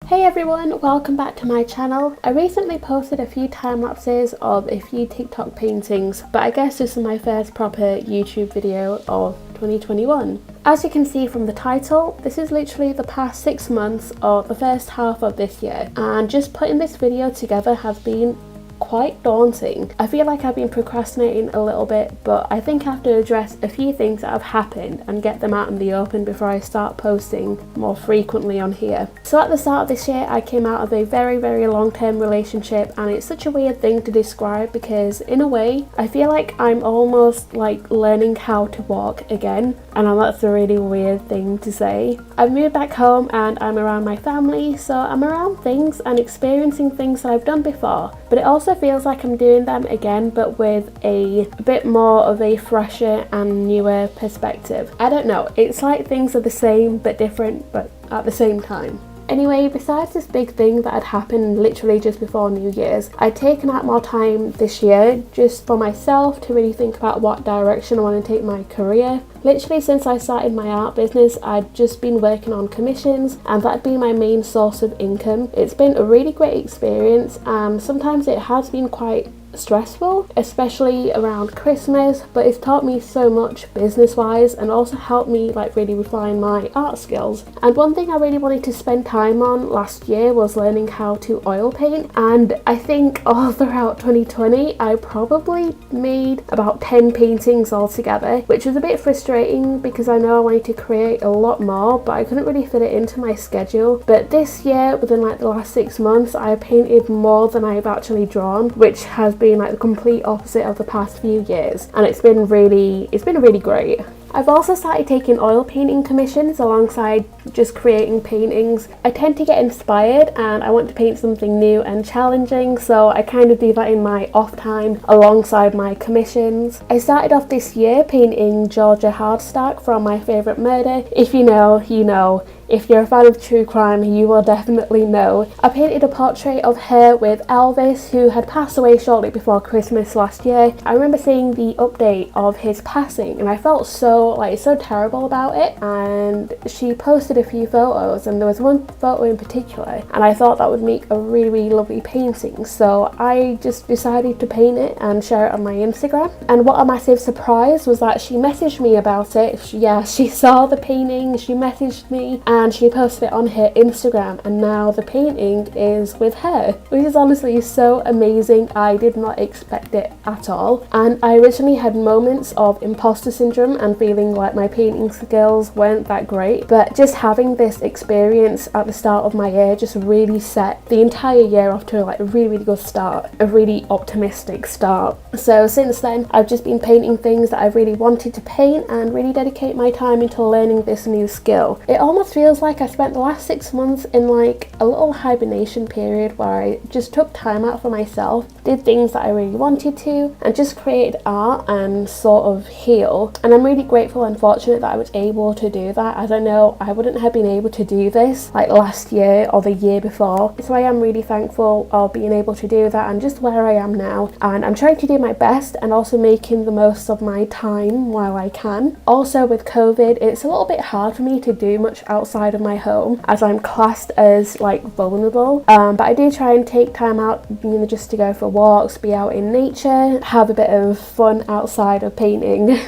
Hey everyone, welcome back to my channel. I recently posted a few time lapses of a few TikTok paintings, but I guess this is my first proper YouTube video of 2021. As you can see from the title, this is literally the past 6 months or the first half of this year, and just putting this video together has been quite daunting. I feel like I've been procrastinating a little bit, but I think I have to address a few things that have happened and get them out in the open before I start posting more frequently on here. So at the start of this year, I came out of a very long-term relationship, and it's such a weird thing to describe because in a way I feel like I'm almost like learning how to walk again, and that's a really weird thing to say. I've moved back home and I'm around my family, so I'm around things and experiencing things that I've done before, but it also feels like I'm doing them again, but with a bit more of a fresher and newer perspective. I don't know, it's like things are the same but different, but at the same time. Anyway, besides this big thing that had happened literally just before New Year's, I'd taken out more time this year just for myself to really think about what direction I want to take my career. Literally since I started my art business, I'd just been working on commissions, and that'd been my main source of income. It's been a really great experience, and sometimes it has been quite stressful, especially around Christmas, but it's taught me so much business wise and also helped me like really refine my art skills. And one thing I really wanted to spend time on last year was learning how to oil paint, and I think all throughout 2020 I probably made about 10 paintings altogether, which was a bit frustrating because I know I wanted to create a lot more, but I couldn't really fit it into my schedule. But this year, within like the last 6 months, I painted more than I've actually drawn, which has been like the complete opposite of the past few years, and it's been really great. I've also started taking oil painting commissions alongside just creating paintings. I tend to get inspired and I want to paint something new and challenging, so I kind of do that in my off time alongside my commissions. I started off this year painting Georgia Hardstack from My Favourite Murder. If you know, you know. If you're a fan of true crime, you will definitely know. I painted a portrait of her with Elvis, who had passed away shortly before Christmas last year. I remember seeing the update of his passing and I felt so terrible about it, and she posted a few photos, and there was one photo in particular and I thought that would make a really lovely painting, so I just decided to paint it and share it on my Instagram. And what a massive surprise was that she messaged me about it. She saw the painting, she messaged me, and she posted it on her Instagram, and now the painting is with her, which is honestly so amazing. I did not expect it at all, and I originally had moments of imposter syndrome and feeling like my painting skills weren't that great, but just having this experience at the start of my year just really set the entire year off to like a really good start, a really optimistic start. So since then I've just been painting things that I've really wanted to paint and really dedicate my time into learning this new skill. It almost feels like I spent the last 6 months in like a little hibernation period where I just took time out for myself, did things that I really wanted to, and just created art and sort of heal. And I'm really grateful and fortunate that I was able to do that, as I know I wouldn't have been able to do this like last year or the year before. So I am really thankful of being able to do that and just where I am now, and I'm trying to do my best and also making the most of my time while I can. Also with COVID, it's a little bit hard for me to do much outside of my home as I'm classed as like vulnerable, but I do try and take time out, you know, just to go for walks, be out in nature, have a bit of fun outside of painting.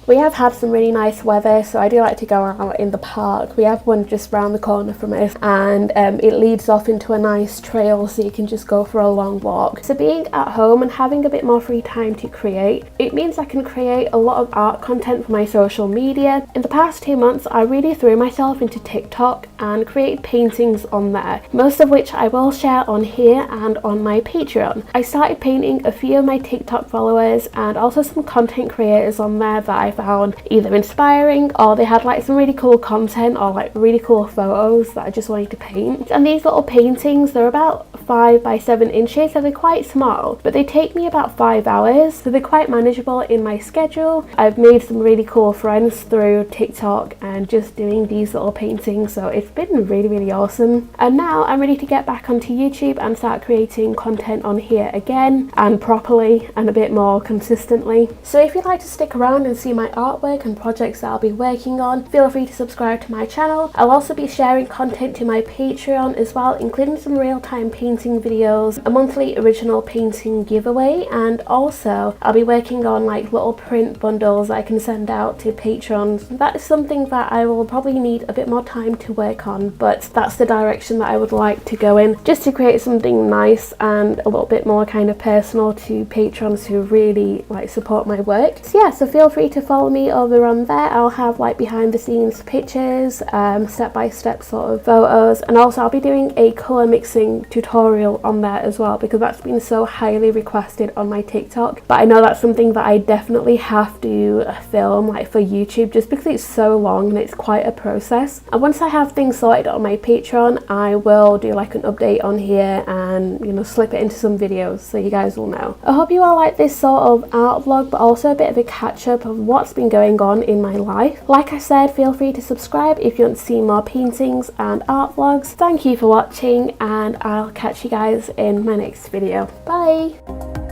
We have had some really nice weather, so I do like to go out in the park. We have one just round the corner from us, and it leads off into a nice trail, so you can just go for a long walk. So being at home and having a bit more free time to create, it means I can create a lot of art content for my social media. In the past 2 months, I really threw myself into TikTok and created paintings on there, most of which I will share on here and on my Patreon. I started painting a few of my TikTok followers and also some content creators on there that I found either inspiring, or they had like some really cool content or like really cool photos that I just wanted to paint. And these little paintings, they're about 5 by 7 inches, so they're quite small, but they take me about 5 hours, so they're quite manageable in my schedule. I've made some really cool friends through TikTok and just doing these little paintings, so it's been really awesome. And now I'm ready to get back onto YouTube and start creating content on here again, and properly and a bit more consistently. So if you'd like to stick around and see my artwork and projects that I'll be working on, feel free to subscribe to my channel. I'll also be sharing content to my Patreon as well, including some real-time painting videos, a monthly original painting giveaway, and also I'll be working on like little print bundles I can send out to patrons. That is something that I will probably need a bit more time to work on, but that's the direction that I would like to go in, just to create something nice and a little bit more kind of personal to patrons who really like support my work. So yeah, so feel free to follow me over on there. I'll have like behind the scenes pictures, step-by-step sort of photos, and also I'll be doing a colour mixing tutorial on there as well, because that's been so highly requested on my TikTok. But I know that's something that I definitely have to film like for YouTube, just because it's so long and it's quite a process. And once I have things sorted on my Patreon, I will do like an update on here and, you know, slip it into some videos so you guys will know. I hope you all like this sort of art vlog, but also a bit of a catch up of what's been going on in my life. Like I said, feel free to subscribe if you want to see more paintings and art vlogs. Thank you for watching, and I'll catch you guys in my next video. Bye!